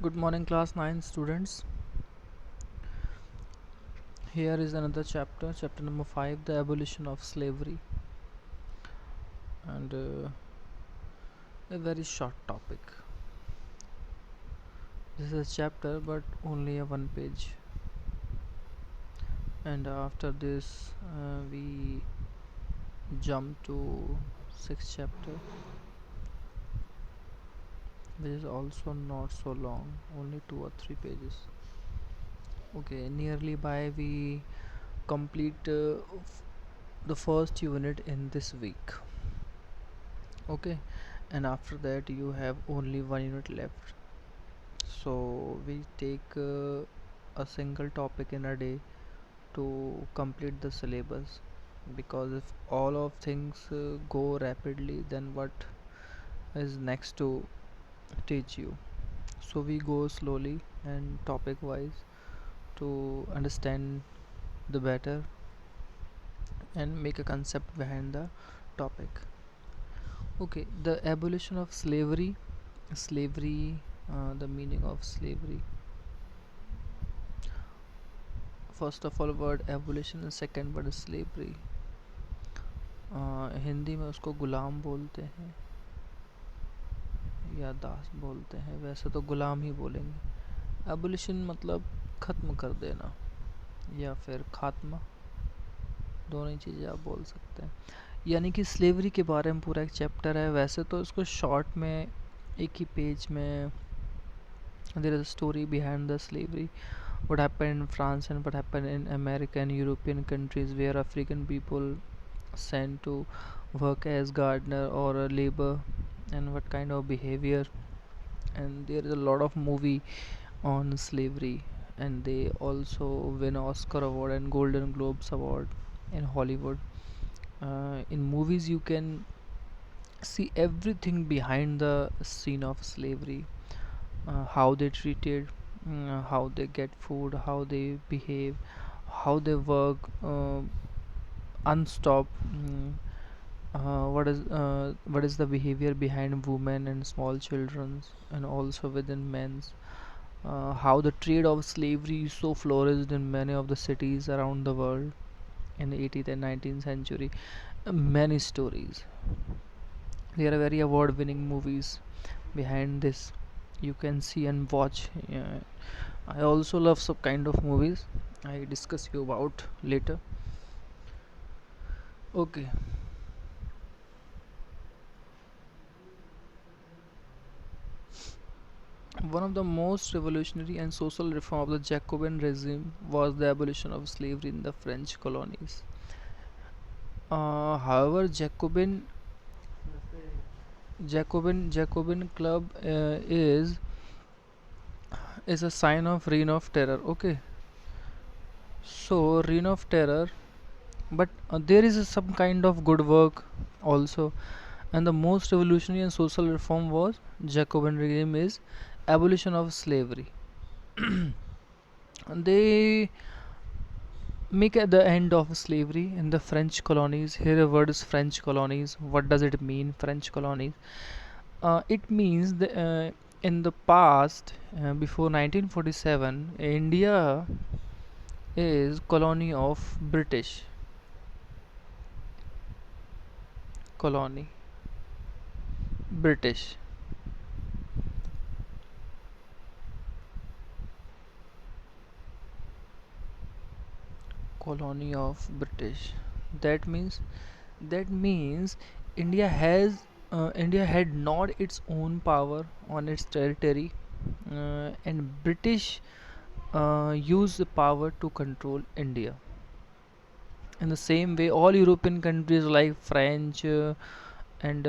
Good morning, class 9 students. Here is another chapter, chapter number 5, the abolition of slavery, and a very short topic. This is a chapter, but only a one page. And after this, we jump to sixth chapter, which is also not so long, only 2 or 3 pages. Okay, nearly by we complete the first unit in this week. Okay, and after that you have only one unit left, so we take a single topic in a day to complete the syllabus, because if all of things go rapidly, then what is next to teach you? So we go slowly and topic wise to understand the better and make a concept behind the topic. Okay, the abolition of slavery, the meaning of slavery. First of all, word abolition, and second word slavery. Hindi में उसको गुलाम बोलते हैं या दास बोलते हैं, वैसे तो गुलाम ही बोलेंगे. एबोलिशन मतलब ख़त्म कर देना या फिर खात्मा, दोनों ही चीज़ें आप बोल सकते हैं. यानी कि स्लेवरी के बारे में पूरा एक चैप्टर है. वैसे तो इसको शॉर्ट में एक ही पेज में there is a story behind the slavery, what happened in France and what happened in America and European countries where African people sent to work as gardener or a labor, and what kind of behavior. And there is a lot of movie on slavery, and they also win Oscar award and Golden Globes award in Hollywood. In movies you can see everything behind the scene of slavery, how they treated, how they get food, how they behave, how they work unstopped. What is the behavior behind women and small children, and also within men's. How the trade of slavery so flourished in many of the cities around the world in the 18th and 19th century. Many stories. There are very award-winning movies behind this. You can see and watch. I also love some kind of movies. I discuss you about later. Okay. One of the most revolutionary and social reform of the Jacobin regime was the abolition of slavery in the French colonies. However, Jacobin club is a sign of reign of terror. Okay, so reign of terror, but there is some kind of good work also. And the most revolutionary and social reform was Jacobin regime is abolition of slavery. They make at the end of slavery in the French colonies. Here a word is French colonies. What does it mean, French colonies? It means in the past, before 1947, India is colony of colony British. Colony of British. That means that means India has India had not its own power on its territory, and British used the power to control India. In the same way, all European countries like French and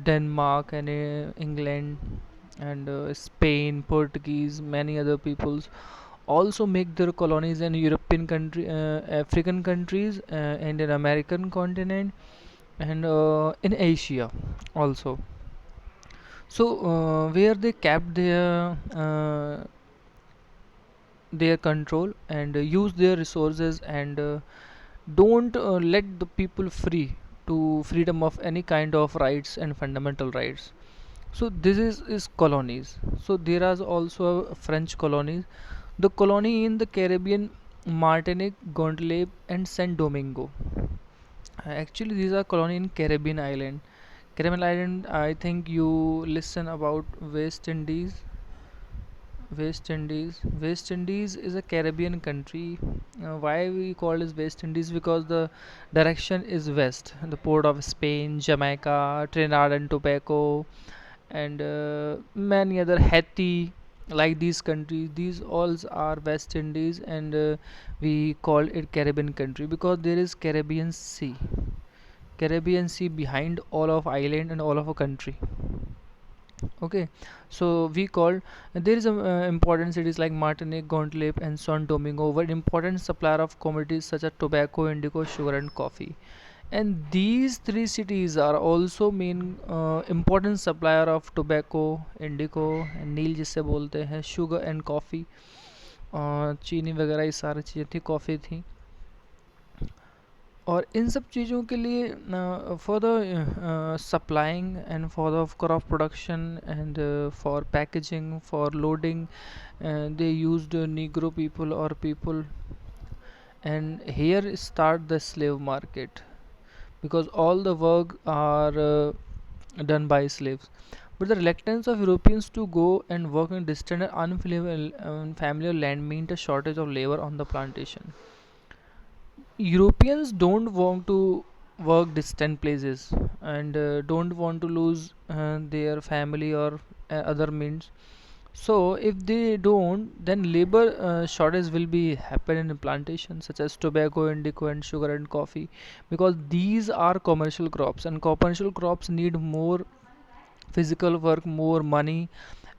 Denmark and England and Spain, Portuguese, many other peoples also make their colonies in European country, African countries, and in American continent, and in Asia also. So where they kept their control and use their resources, and don't let the people free to freedom of any kind of rights and fundamental rights. So this is colonies. So there are also French colonies. The colony in the Caribbean, Martinique, Guadeloupe, and Saint Domingo. Actually, these are colony in Caribbean island. Caribbean island. I think you listen about West Indies. West Indies is a Caribbean country. Why we call it West Indies? Because the direction is west. The port of Spain, Jamaica, Trinidad and Tobago, and many other Haiti, like these countries. These all are West Indies, and we call it Caribbean country because there is Caribbean Sea behind all of island and all of a country. Okay, so we call there is a important cities like Martinique, Guadeloupe, and Saint Domingo were important supplier of commodities such as tobacco, indigo, sugar, and coffee. And these three cities are also main important supplier of tobacco, indigo, and नील जिसे बोलते हैं, sugar and coffee. चीनी वगैरह ये सारी चीज़ें थी, coffee थी। और इन सब चीज़ों के लिए for the supplying and for the crop production and for packaging for loading they used Negro people और people, and here start the slave market because all the work are done by slaves. But the reluctance of Europeans to go and work in distant and unfamiliar land meant a shortage of labor on the plantation. Europeans don't want to work distant places and don't want to lose their family or other means. So if they don't, then labor shortage will be happen in plantations such as tobacco, indigo, and sugar and coffee, because these are commercial crops, and commercial crops need more physical work, more money,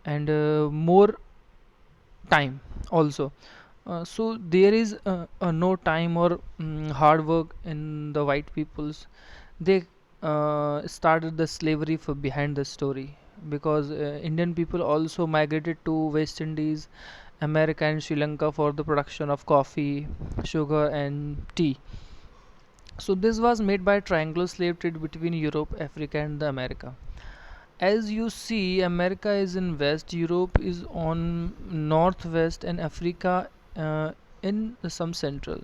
and more time also. So there is no time or hard work in the white peoples. They started the slavery for behind the story, because Indian people also migrated to West Indies, America, and Sri Lanka for the production of coffee, sugar, and tea. So this was made by triangular slave trade between Europe, Africa, and the America. As you see, America is in west, Europe is on northwest, and Africa in some central.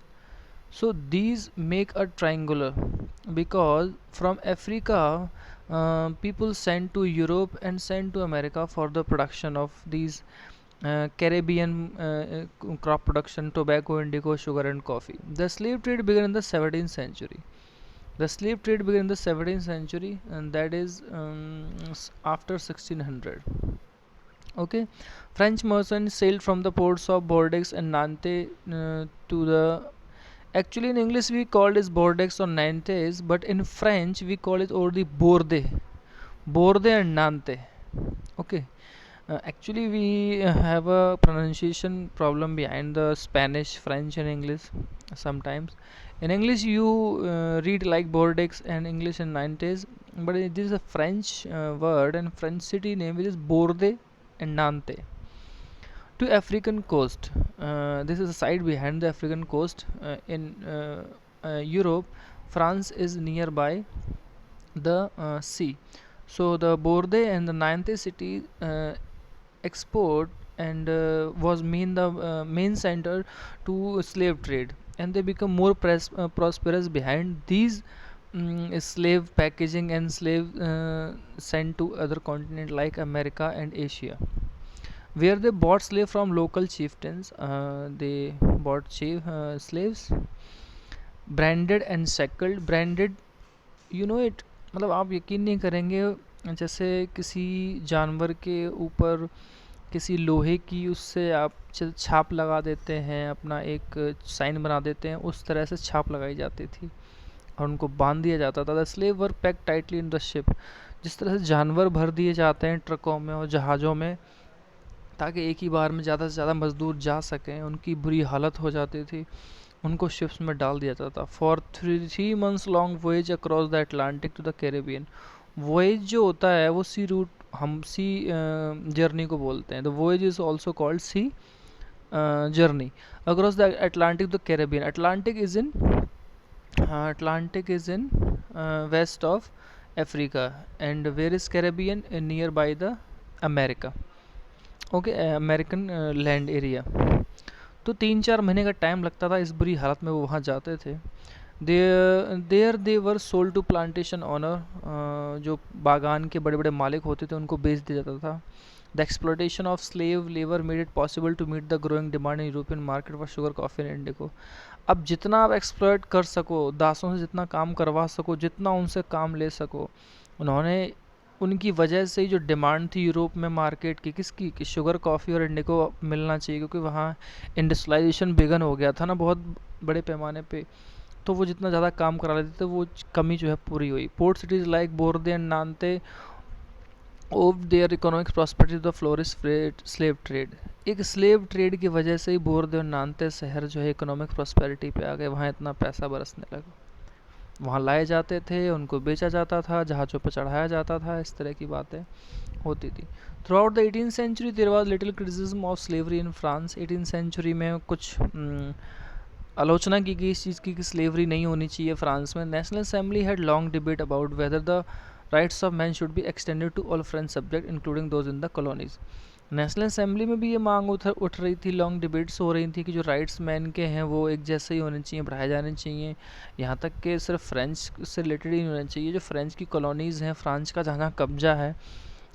So these make a triangular because from Africa people sent to Europe and sent to America for the production of these Caribbean crop production, tobacco, indigo, sugar, and coffee. The slave trade began in the 17th century. The slave trade began in the 17th century, and that is after 1600. Okay, French merchants sailed from the ports of Bordeaux and Nantes to the. Actually, in English we call it Bordeaux or Nantes, but in French we call it or the Bordeaux and Nantes. Okay, actually we have a pronunciation problem behind the Spanish, French, and English sometimes. In English you read like Bordeaux and English and Nantes, but it is a French word and French city name which is Bordeaux and Nantes to African coast. This is the side behind the African coast in Europe. France is nearby the sea. So the Bordeaux and the Nantes city export and was main center to slave trade, and they become more prosperous behind these slave packaging and slave sent to other continent like America and Asia, where they bought slave from local chieftains. They bought slaves, branded and shackled. Branded, you know it, मतलब आप यकीन नहीं करेंगे, जैसे किसी जानवर के ऊपर किसी लोहे की उससे आप छाप लगा देते हैं, अपना एक साइन बना देते हैं, उस तरह से छाप लगाई जाती थी और उनको बांध दिया जाता था। The slave were pack tightly in the ship. जिस तरह से जानवर भर दिए जाते हैं ट्रकों में और जहाज़ों में ताकि एक ही बार में ज़्यादा से ज़्यादा मज़दूर जा सकें, उनकी बुरी हालत हो जाती थी, उनको शिप्स में डाल दिया जाता था। For 3 months long voyage across the Atlantic to the Caribbean. Voyage जो होता है वो सी रूट, हम सी जर्नी को बोलते हैं। The voyage is also called sea journey across the Atlantic the Caribbean. Atlantic is in west of Africa and where is Caribbean near by the America, okay, American land area. तो 3-4 महीने का time लगता था, इस बुरी हालत में वो वहाँ जाते थे। There they were sold to plantation owner, जो बागान के बड़े बड़े मालिक होते थे उनको बेच दिया जाता था। The exploitation of slave labour made it possible to meet the growing demand in European market for sugar, coffee and indigo. अब जितना आप एक्सप्लॉयट कर सको, दासों से जितना काम करवा सको, जितना उनसे काम ले सको, उन्होंने उनकी वजह से ही जो डिमांड थी यूरोप में मार्केट की, किसकी, कि शुगर, कॉफ़ी और इंडिको मिलना चाहिए, क्योंकि वहाँ इंडस्ट्रियलाइजेशन बिगन हो गया था ना बहुत बड़े पैमाने पे। तो वो जितना ज़्यादा काम करा लेते थे वो कमी जो है पूरी हुई। Port cities like Bordeaux and Nantes of their economic prosperity the flourish slave trade. एक स्लेव ट्रेड की वजह से ही बोर्दे और नानते शहर जो है इकोनॉमिक प्रॉस्पेरिटी पे आ गए, वहाँ इतना पैसा बरसने लगा। वहाँ लाए जाते थे, उनको बेचा जाता था, जहाज़ों पर चढ़ाया जाता था, इस तरह की बातें होती थी। Throughout the 18th century there was little criticism of slavery in France. 18th century में कुछ आलोचना की गई इस चीज़ की कि स्लेवरी नहीं होनी चाहिए फ्रांस में। National assembly had long debate about whether the rights of man should be extended to all French subject including those in the colonies. National assembly में भी ये मांग उठ रही थी, लॉन्ग डिबेट्स हो रही थी कि जो राइट्स मैन के हैं वो एक जैसे ही होने चाहिए, बढ़ाए जाने चाहिए। यहाँ तक कि सिर्फ फ्रेंच से रिलेटेड ही नहीं होने चाहिए, जो फ्रेंच की कॉलोनीज़ हैं, फ्रांस का जहाँ जहाँ कब्जा है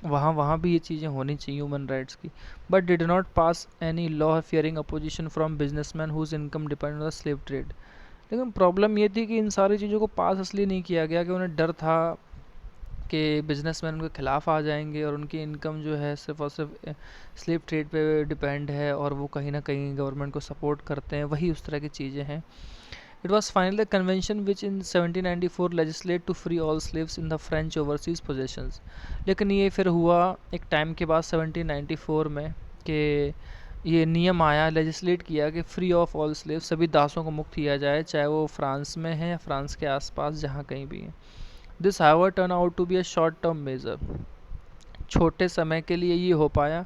वहाँ भी ये चीज़ें होनी चाहिए ह्यूमन राइट्स की। But did not pass any law fearing opposition from businessman whose income depend on the slave trade. लेकिन प्रॉब्लम ये थी कि इन सारी चीज़ों को पास इसलिए नहीं किया गया कि उन्हें डर था कि बिजनेसमैन उनके खिलाफ आ जाएंगे और उनकी इनकम जो है सिर्फ और सिर्फ स्लेव ट्रेड पे डिपेंड है और वो कहीं ना कहीं गवर्नमेंट को सपोर्ट करते हैं, वही उस तरह की चीज़ें हैं। It was finally the convention which in 1794 legislate to free all slaves in the French overseas possessions। लेकिन ये फिर हुआ एक टाइम के बाद 1794 में कि ये नियम आया, लेजिस्लेट किया कि फ्री ऑफ ऑल स्लेव, सभी दासों को मुक्त किया जाए, चाहे वो फ्रांस में है या फ्रांस के आसपास जहाँ कहीं भी है। This however turn out to be a short term measure. छोटे समय के लिए ये हो पाया।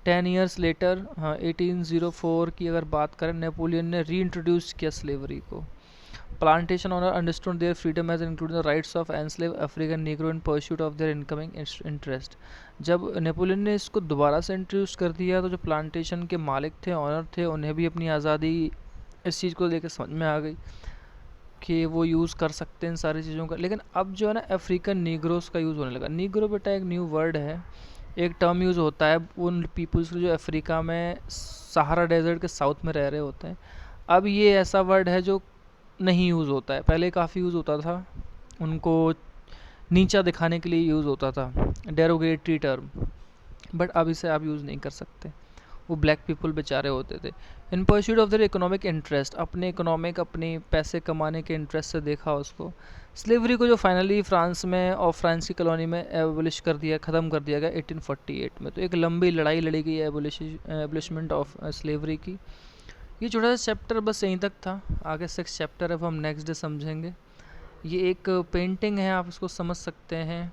10 ईयर्स लेटर, हाँ 1804 की अगर बात करें, नेपोलियन ने री इंट्रोड्यूस किया स्लेवरी को। Plantation owner understood their freedom as including the rights of enslaved African Negro in pursuit of their incoming interest। जब नेपोलियन ने इसको दोबारा से इंट्रोड्यूस कर दिया तो जो प्लांटेशन के मालिक थे, ऑनर थे, उन्हें भी अपनी आज़ादी इस चीज़ को लेकर समझ में आ गई कि वो यूज़ कर सकते हैं इन सारी चीज़ों का। लेकिन अब जो है ना अफ्रीकन नीग्रोस का यूज़ होने लगा। नीग्रो बेटा एक न्यू वर्ड है, एक टर्म यूज़ होता है उन पीपल्स जो अफ्रीका में सहारा डेजर्ट के साउथ में रह रहे होते हैं। अब ये ऐसा वर्ड है जो नहीं यूज़ होता है, पहले काफ़ी यूज़ होता था, उनको नीचा दिखाने के लिए यूज़ होता था, डेरोगेटरी टर्म, बट अब इसे आप यूज़ नहीं कर सकते। वो ब्लैक पीपल बेचारे होते थे। In pursuit of their economic interest, अपने इकोनॉमिक अपने पैसे कमाने के इंटरेस्ट से देखा उसको। स्लेवरी को जो फाइनली फ्रांस में और फ्रांस की कॉलोनी में एबोलिश कर दिया, ख़त्म कर दिया गया 1848 में। तो एक लंबी लड़ाई लड़ी गई एबोलिशमेंट ऑफ स्लेवरी की। ये छोटा सा चैप्टर बस यहीं तक था, आगे 6 चैप्टर है वो हम नेक्स्ट डे समझेंगे। ये एक पेंटिंग है, आप इसको समझ सकते हैं।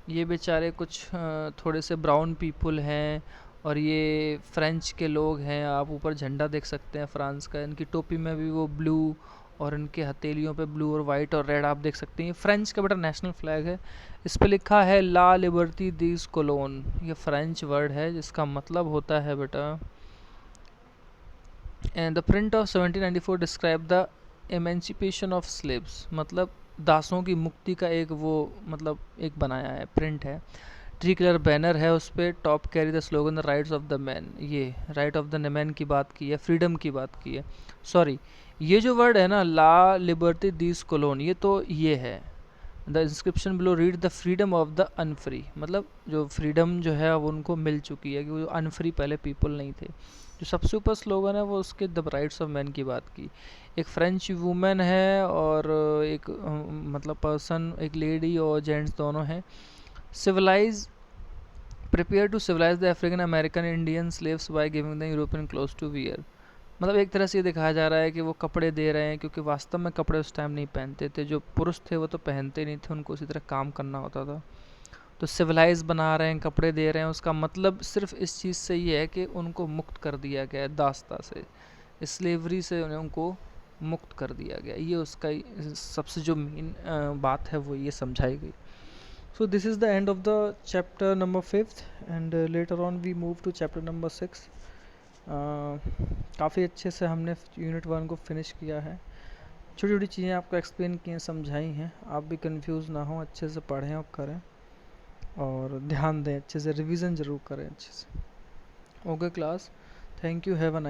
ये बेचारे कुछ थोड़े से ब्राउन पीपल हैं और ये फ्रेंच के लोग हैं। आप ऊपर झंडा देख सकते हैं फ्रांस का, इनकी टोपी में भी वो ब्लू और इनके हथेलियों पे ब्लू और वाइट और रेड आप देख सकते हैं। ये फ्रेंच का बेटा नेशनल फ्लैग है, इस पे लिखा है ला लिबर्टी दीज कोलोन। ये फ्रेंच वर्ड है जिसका मतलब होता है बेटा, and the print of 1794 describe the emancipation of slaves, मतलब दासों की मुक्ति का एक वो मतलब एक बनाया है, प्रिंट है। ट्री कलर बैनर है, उस पर top carry the slogan the rights of the man. ये राइट ऑफ द मैन की बात की है, फ्रीडम की बात की है। सॉरी, ये जो वर्ड है ना ला लिबर्टी दीज कोलोन, ये तो ये है the inscription below read the freedom of the unfree, मतलब जो फ्रीडम जो है अब उनको मिल चुकी है, कि वो अनफ्री पहले पीपल नहीं थे। जो सबसे ऊपर स्लोगन है वो उसके द राइट्स ऑफ मैन की बात की। एक फ्रेंच वूमेन है और एक मतलब पर्सन, एक लेडी और जेंट्स दोनों हैं। Civilize prepare to civilize the African American Indian slaves by giving the European clothes to wear. मतलब एक तरह से ये दिखाया जा रहा है कि वो कपड़े दे रहे हैं, क्योंकि वास्तव में कपड़े उस टाइम नहीं पहनते थे। जो पुरुष थे वो तो पहनते नहीं थे, उनको उसी तरह काम करना होता था। तो सिविलाइज बना रहे हैं, कपड़े दे रहे हैं, उसका मतलब सिर्फ इस चीज़ से ये है कि उनको मुक्त कर दिया गया है दासता से, स्लेवरी से उन्हें उनको मुक्त कर दिया गया। ये उसका सबसे जो मेन बात है वो ये समझाई गई। So this is the end of the chapter number 5th, and later on we move to chapter number 6. काफ़ी अच्छे से हमने यूनिट 1 को फिनिश किया है। छोटी छोटी चीज़ें आपको एक्सप्लेन की हैं, समझाई हैं। आप भी कंफ्यूज ना हो, अच्छे से पढ़ें और करें और ध्यान दें, अच्छे से रिवीजन ज़रूर करें अच्छे से। Okay class, thank you, have a nice